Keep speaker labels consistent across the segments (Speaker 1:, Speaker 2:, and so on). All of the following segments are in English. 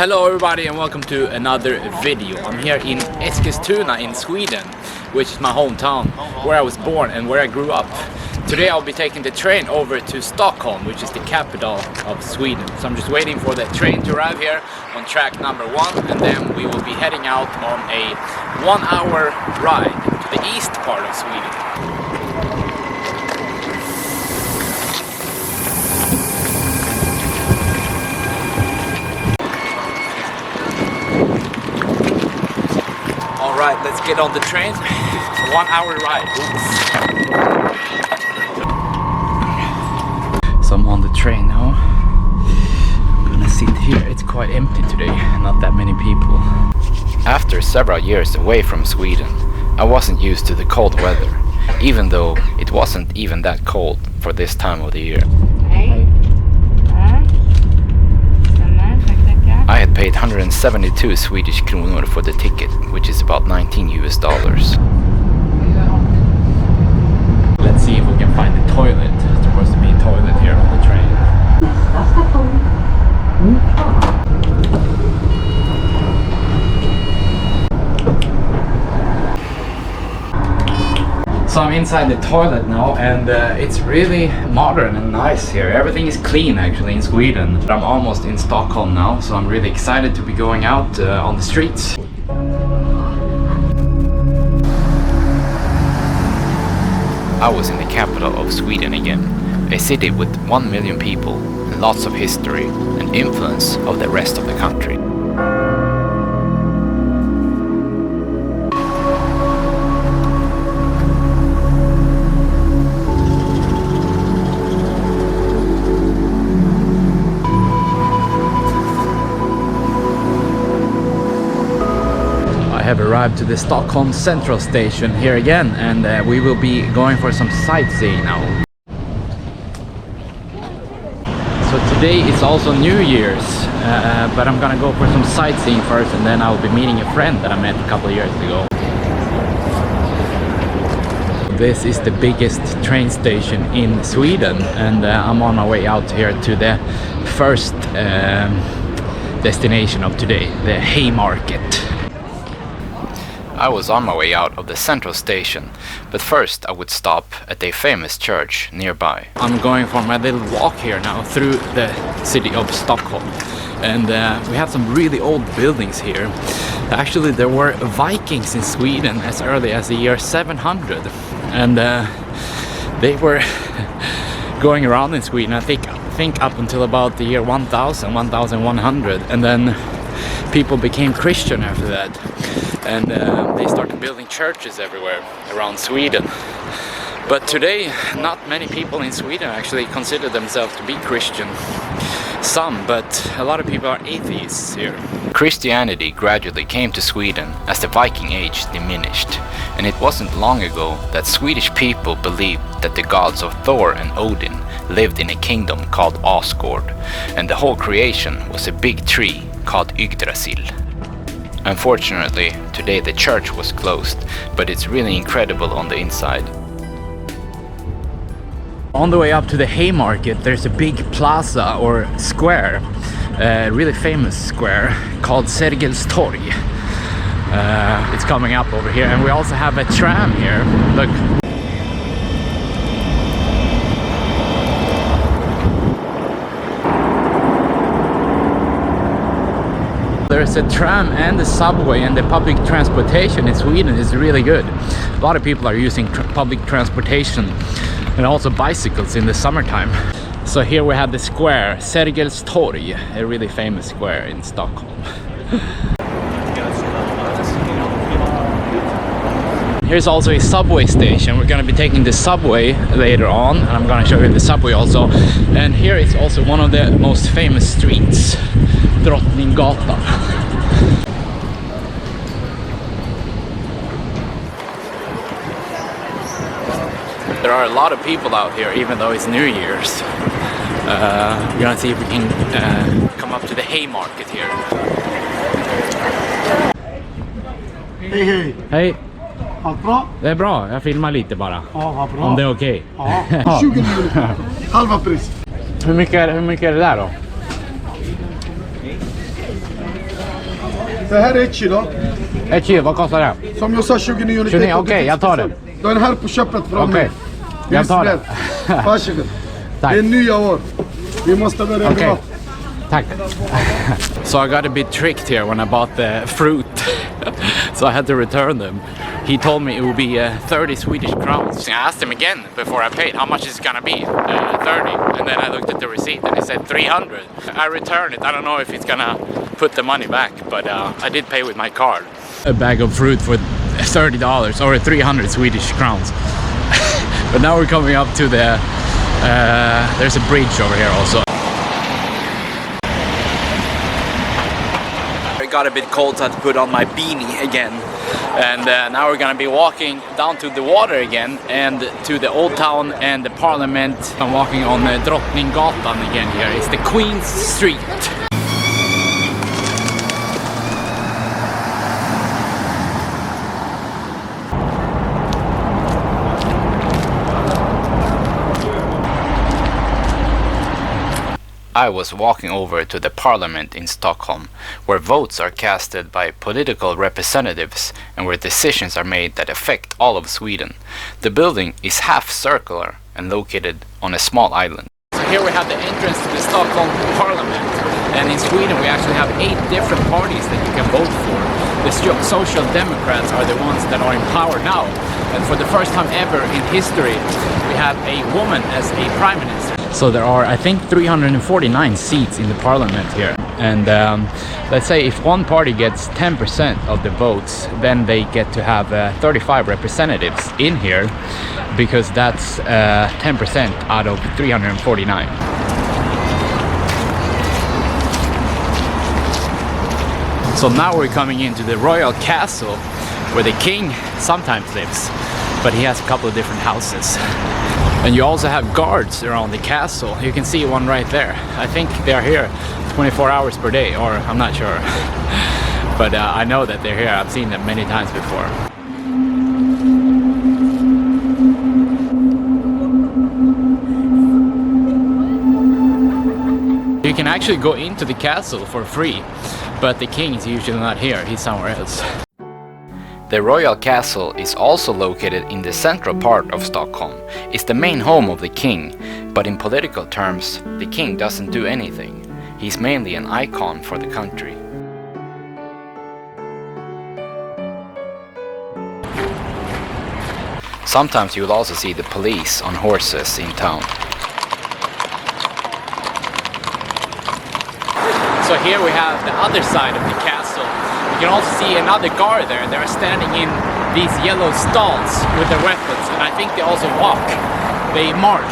Speaker 1: Hello everybody and welcome to another video. I'm here in Eskilstuna in Sweden, which is my hometown, where I was born and where I grew up. Today I'll be taking the train over to Stockholm, which is the capital of Sweden. So I'm just waiting for the train to arrive here on track number 1, and then we will be heading out on a 1-hour ride to the east part of Sweden. Alright, let's get on the train. 1-hour ride. Oops. So I'm on the train now. I'm gonna sit here. It's quite empty today, not that many people. After several years away from Sweden, I wasn't used to the cold weather, even though it wasn't even that cold for this time of the year. I had paid 172 Swedish kronor for the ticket, which is about $19 US. Let's see if we can find the toilet. There's supposed to be a toilet here on the train. So I'm inside the toilet now, and it's really modern and nice here. Everything is clean actually in Sweden. But I'm almost in Stockholm now, so I'm really excited to be going out on the streets. I was in the capital of Sweden again, a city with 1 million people and lots of history and influence of the rest of the country. I have arrived to the Stockholm Central Station here again, and we will be going for some sightseeing now. So today is also New Year's, but I'm gonna go for some sightseeing first, and then I'll be meeting a friend that I met a couple of years ago. This is the biggest train station in Sweden, and I'm on my way out here to the first destination of today, the Haymarket. I was on my way out of the central station, but first I would stop at a famous church nearby. I'm going for my little walk here now through the city of Stockholm, and we have some really old buildings here. Actually, there were Vikings in Sweden as early as the year 700, and they were going around in Sweden, I think up until about the year 1100, and then people became Christian after that. And they started building churches everywhere around Sweden. But today, not many people in Sweden actually consider themselves to be Christian. Some, but a lot of people are atheists here. Christianity gradually came to Sweden as the Viking Age diminished. And it wasn't long ago that Swedish people believed that the gods of Thor and Odin lived in a kingdom called Asgård, and the whole creation was a big tree called Yggdrasil. Unfortunately, today the church was closed, but it's really incredible on the inside. On the way up to the Haymarket, there's a big plaza or square, a really famous square called Sergels torg. It's coming up over here, and we also have a tram here. Look. There's a tram and a subway, and the public transportation in Sweden is really good. A lot of people are using public transportation and also bicycles in the summertime. So here we have the square, Sergels torg, a really famous square in Stockholm. Here's also a subway station. We're going to be taking the subway later on, and I'm going to show you the subway also. And here is also one of the most famous streets, Drottninggatan. There are a lot of people out here, even though it's New Year's. We're gonna see if we can come up to the Haymarket here.
Speaker 2: Hej hej!
Speaker 1: Hej!
Speaker 2: Allt bra?
Speaker 1: Det är bra, jag filmar lite bara.
Speaker 2: Ja, vad bra.
Speaker 1: Om det är okej.
Speaker 2: Ja, 20 miljoner. Halva pris.
Speaker 1: Hur mycket är det där då?
Speaker 2: Det här är 1 kilo.
Speaker 3: 1 kilo, vad kostar det?
Speaker 2: Som jag sa 29,90.
Speaker 3: 29, okej, jag tar den.
Speaker 2: Du har den här på köpet från
Speaker 3: Okej, jag tar den.
Speaker 2: Varsågod.
Speaker 3: Tack.
Speaker 2: Det är nya år. Vi måste börja
Speaker 3: Okej.
Speaker 2: bra.
Speaker 3: Tack.
Speaker 1: So I got a bit tricked here when I bought the fruit. So I had to return them. He told me it would be 30 Swedish crowns. I asked him again before I paid how much is it gonna be. 30. And then I looked at the receipt and it said 300. I returned it. I don't know if he's gonna put the money back, but I did pay with my card. A bag of fruit for $30 or 300 Swedish crowns. But now we're coming up to the there's a bridge over here also. It got a bit cold, so I had to put on my beanie again. And now we're gonna be walking down to the water again and to the old town and the parliament. I'm walking on Drottninggatan again here. It's the Queen's Street. I was walking over to the parliament in Stockholm, where votes are casted by political representatives and where decisions are made that affect all of Sweden. The building is half circular and located on a small island. So here we have the entrance to the Stockholm parliament, and in Sweden we actually have 8 different parties that you can vote for. The Social Democrats are the ones that are in power now, and for the first time ever in history we have a woman as a prime minister. So there are, I think, 349 seats in the parliament here. And let's say if one party gets 10% of the votes, then they get to have 35 representatives in here, because that's 10% out of 349. So now we're coming into the royal castle where the king sometimes lives, but he has a couple of different houses. And you also have guards around the castle. You can see one right there. I think they're here 24 hours per day, or I'm not sure. But I know that they're here. I've seen them many times before. You can actually go into the castle for free, but the king is usually not here. He's somewhere else. The royal castle is also located in the central part of Stockholm. It's the main home of the king, but in political terms, the king doesn't do anything. He's mainly an icon for the country. Sometimes you will also see the police on horses in town. So here we have the other side of the castle. You can also see another guard there. They're standing in these yellow stalls with their weapons, and I think they also walk. They march.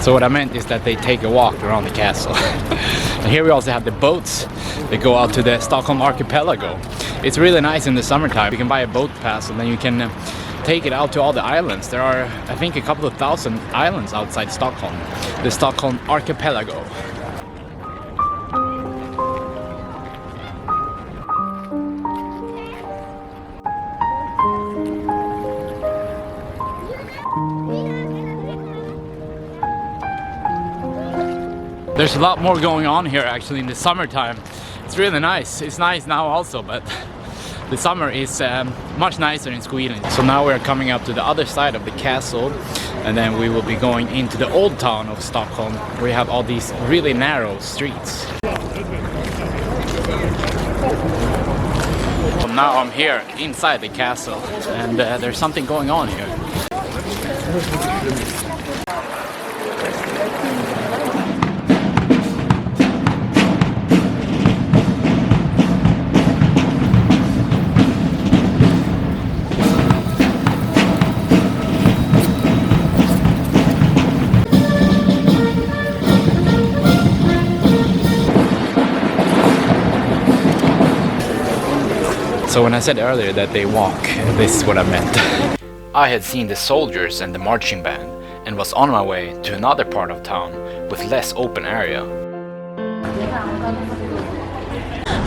Speaker 1: So what I meant is that they take a walk around the castle. And here we also have the boats that go out to the Stockholm archipelago. It's really nice in the summertime. You can buy a boat pass and then you can take it out to all the islands. There are, I think, a couple of thousand islands outside Stockholm. The Stockholm archipelago. There's a lot more going on here actually in the summertime. It's really nice. It's nice now also, but the summer is much nicer in Sweden. So now we're coming up to the other side of the castle, and then we will be going into the old town of Stockholm, where you have all these really narrow streets. So now I'm here inside the castle, and there's something going on here. So when I said earlier that they walk, this is what I meant. I had seen the soldiers and the marching band and was on my way to another part of town with less open area.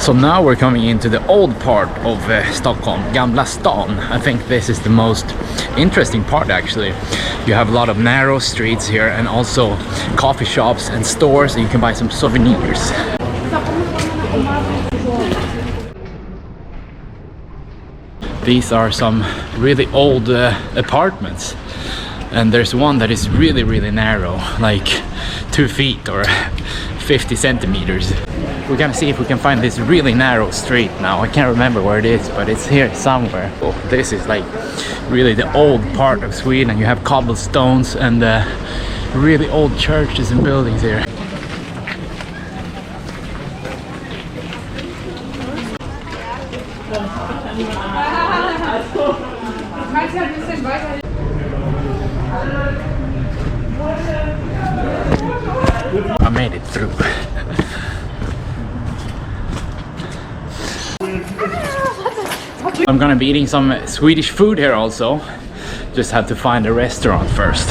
Speaker 1: So now we're coming into the old part of Stockholm, Gamla stan. I think this is the most interesting part actually. You have a lot of narrow streets here and also coffee shops and stores, and you can buy some souvenirs. These are some really old apartments, and there's one that is really narrow, like 2 feet or 50 centimeters. We're gonna see if we can find this really narrow street now. I can't remember where it is, but it's here somewhere. Oh, this is like really the old part of Sweden. You have cobblestones and really old churches and buildings here. I made it through. I'm gonna be eating some Swedish food here also. Just have to find a restaurant first.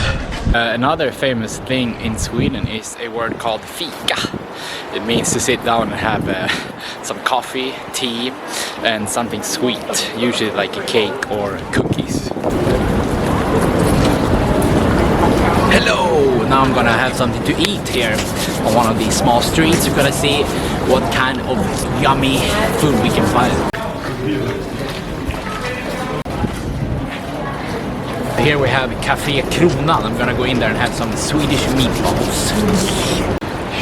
Speaker 1: Another famous thing in Sweden is a word called fika. It means to sit down and have some coffee, tea, and something sweet, usually like a cake or cookies. Hello! Now I'm gonna have something to eat here on one of these small streets. We're gonna see what kind of yummy food we can find. Here we have Café Kronan. I'm gonna go in there and have some Swedish meatballs.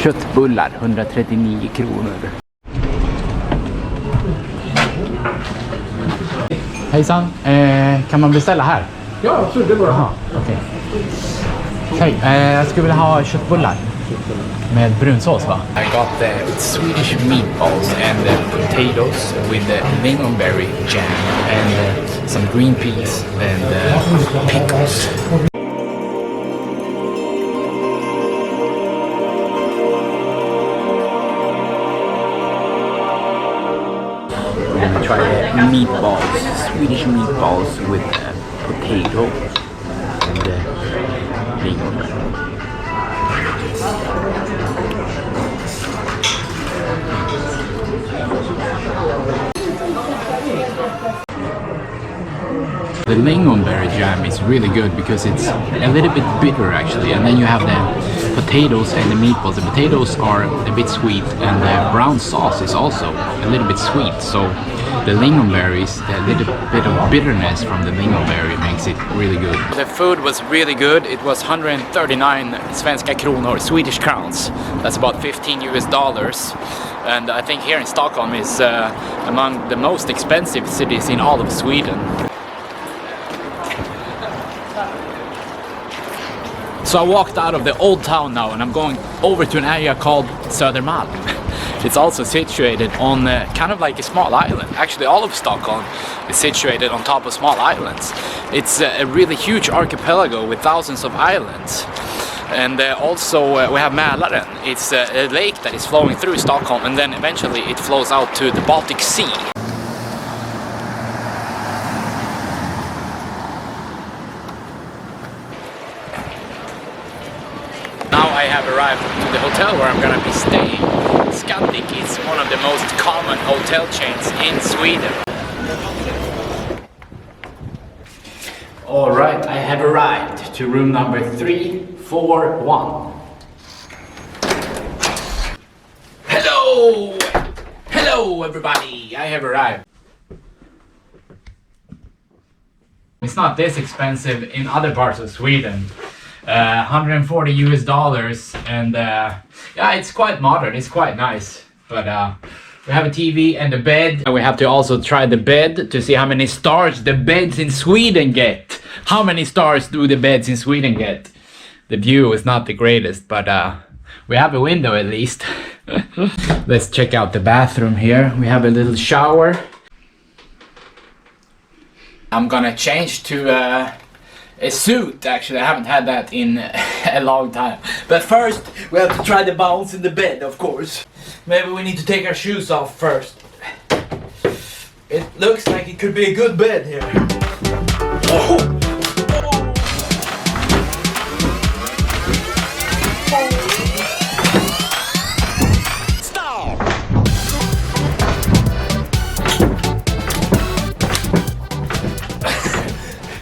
Speaker 1: Köttbullar, 139 kronor. Hejsan, kan man beställa här?
Speaker 2: Ja, absolut, det går.
Speaker 1: Okej. Hej, jag skulle vilja ha köttbullar med brunsås, va? I got the Swedish meatballs and the potatoes with the lingonberry jam and some green peas and pickles. We're gonna try the meatballs, Swedish meatballs with potato and lingonberry. The lingonberry jam is really good because it's a little bit bitter actually, and then you have the potatoes and the meatballs. The potatoes are a bit sweet and the brown sauce is also a little bit sweet, so the lingonberries, a little bit of bitterness from the lingonberry makes it really good. The food was really good. It was 139 svenska kronor, Swedish crowns. That's about 15 US dollars. And I think here in Stockholm is among the most expensive cities in all of Sweden. So I walked out of the old town now and I'm going over to an area called Södermalm. It's also situated on kind of like a small island. Actually, all of Stockholm is situated on top of small islands. It's a really huge archipelago with thousands of islands. And also we have Mälaren. It's a lake that is flowing through Stockholm, and then eventually it flows out to the Baltic Sea. Now I have arrived to the hotel where I'm gonna be staying. Scandic is one of the most common hotel chains in Sweden. Alright, I have arrived to room number 341. Hello! Hello everybody! I have arrived. It's not this expensive in other parts of Sweden. 140 US dollars, and yeah, it's quite modern, it's quite nice, but we have a TV and a bed. We have to also try the bed to see how many stars the beds in Sweden get. How many stars do the beds in Sweden get? The view is not the greatest, but we have a window at least. Let's check out the bathroom here. We have a little shower. I'm gonna change to a suit, actually. I haven't had that in a long time. But first, we have to try the bounce in the bed, of course. Maybe we need to take our shoes off first. It looks like it could be a good bed here. Oh!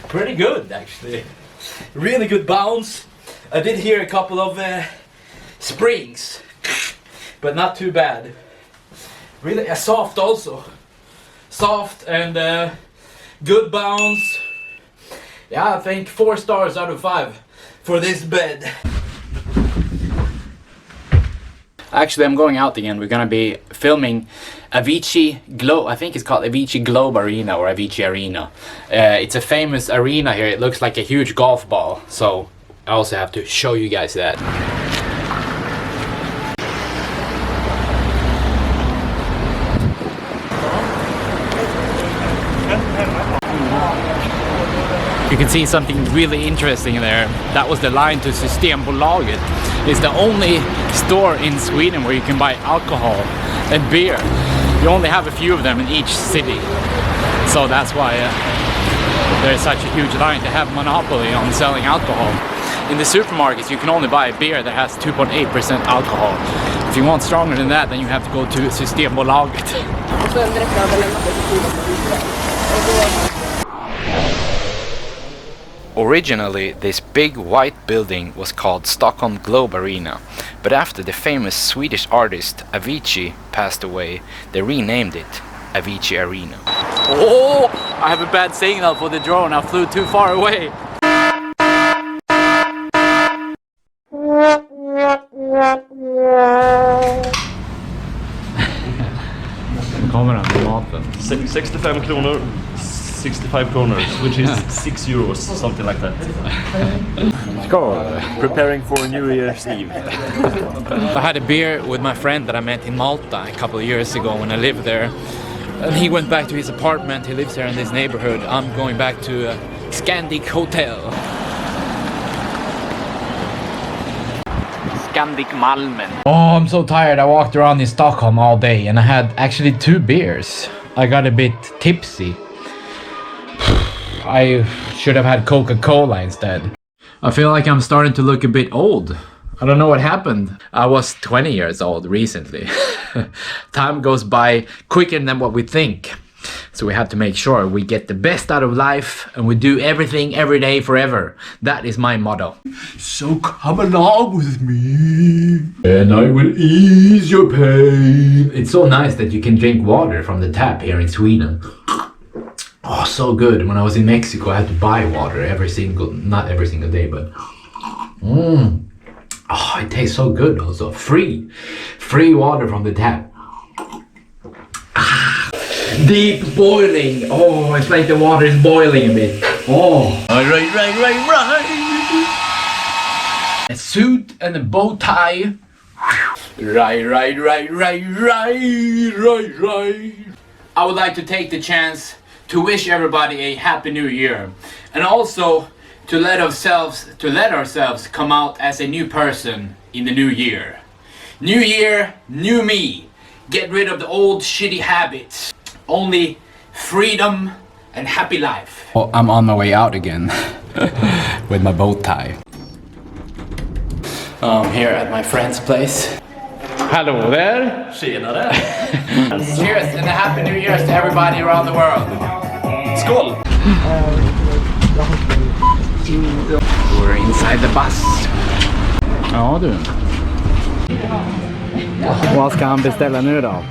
Speaker 1: Pretty good, actually. Really good bounce. I did hear a couple of springs, but not too bad. Really, soft also. Soft and good bounce. Yeah, I think 4 stars out of 5 for this bed. Actually, I'm going out again. We're gonna be filming Avicii Globe. I think it's called Avicii Globe Arena or Avicii Arena. It's a famous arena here. It looks like a huge golf ball. So I also have to show you guys that. You can see something really interesting there. That was the line to Systembolaget. It's the only store in Sweden where you can buy alcohol and beer. You only have a few of them in each city. So that's why there's such a huge line to have monopoly on selling alcohol. In the supermarkets you can only buy a beer that has 2.8% alcohol. If you want stronger than that, then you have to go to Systembolaget. Originally, this big white building was called Stockholm Globe Arena, but after the famous Swedish artist Avicii passed away, they renamed it Avicii Arena. Oh, I have a bad signal for the drone. I flew too far away. Kommer han till maten?
Speaker 4: 65 kronor, 65 kronor, which is 6 euros, something like that.
Speaker 3: Skål!
Speaker 4: Preparing for New Year's Eve.
Speaker 1: I had a beer with my friend that I met in Malta a couple of years ago when I lived there. And he went back to his apartment. He lives here in this neighborhood. I'm going back to a Scandic Hotel. Scandic Malmen. Oh, I'm so tired. I walked around in Stockholm all day and I had actually 2 beers. I got a bit tipsy. I should have had Coca-Cola instead. I feel like I'm starting to look a bit old. I don't know what happened. I was 20 years old recently. Time goes by quicker than what we think. So we have to make sure we get the best out of life and we do everything every day forever. That is my motto. So come along with me and I will ease your pain. It's so nice that you can drink water from the tap here in Sweden. Oh, so good. When I was in Mexico, I had to buy water not every single day, but oh, it tastes so good also. Free water from the tap. Deep boiling. Oh, it's like the water is boiling a bit. Oh. Right. A suit and a bow tie. Right. I would like to take the chance to wish everybody a happy new year, and also to let ourselves come out as a new person in the new year. New year, new me. Get rid of the old shitty habits. Only freedom and happy life. Oh, I'm on my way out again with my bow tie. Here at my friend's place. Hello there.
Speaker 4: Tjenare.
Speaker 1: Cheers and a happy new year to everybody around the world.
Speaker 4: Skål!
Speaker 1: We're inside the bus. Ja du. Vad ska han beställa nu då?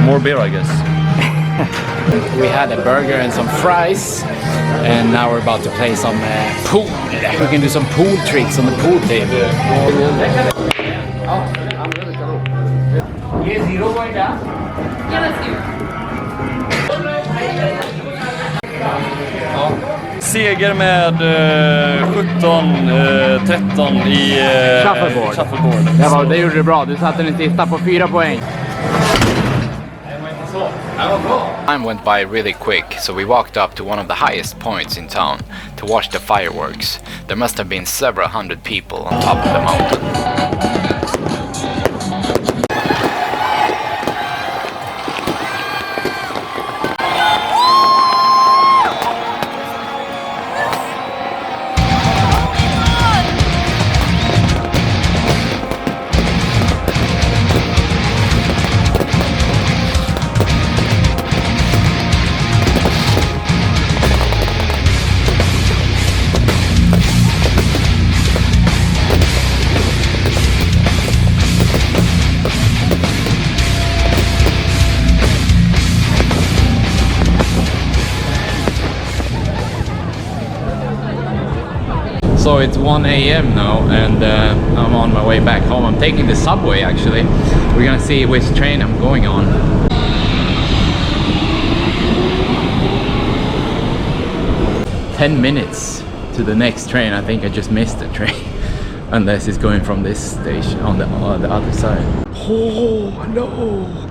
Speaker 4: More beer, I guess.
Speaker 1: We had a burger and some fries, and now we're about to play some pool. We can do some pool tricks on the pool table.
Speaker 4: Seger med 17-13 i
Speaker 1: Shuffleboard. Det gjorde du bra. Du satte den sista på 4 poäng. Time went by really quick, so we walked up to one of the highest points in town to watch the fireworks. There must have been several hundred people on top of the mountain. it's 1 a.m. now, and I'm on my way back home. I'm taking the subway actually. We're gonna see which train I'm going on. "10 minutes to the next train." I think I just missed the train. Unless it's going from this station on the other side. Oh no!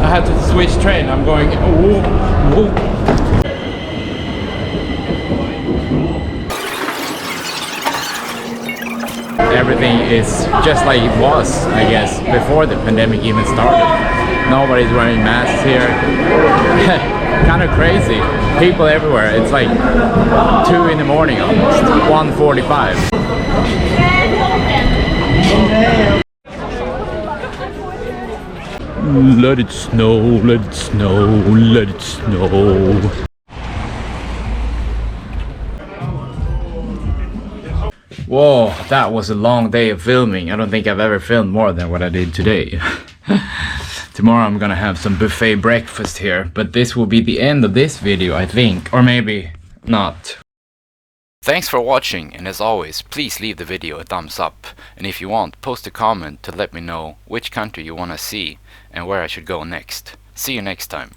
Speaker 1: I had to switch train. I'm going. Everything is just like it was, I guess, before the pandemic even started. Nobody's wearing masks here. Kind of crazy. People everywhere. It's like 2 in the morning almost. 1:45. Let it snow, let it snow, let it snow. Whoa, that was a long day of filming. I don't think I've ever filmed more than what I did today. Tomorrow I'm gonna have some buffet breakfast here, but this will be the end of this video, I think. Or maybe not. Thanks for watching, and as always, please leave the video a thumbs up. And if you want, post a comment to let me know which country you wanna see and where I should go next. See you next time.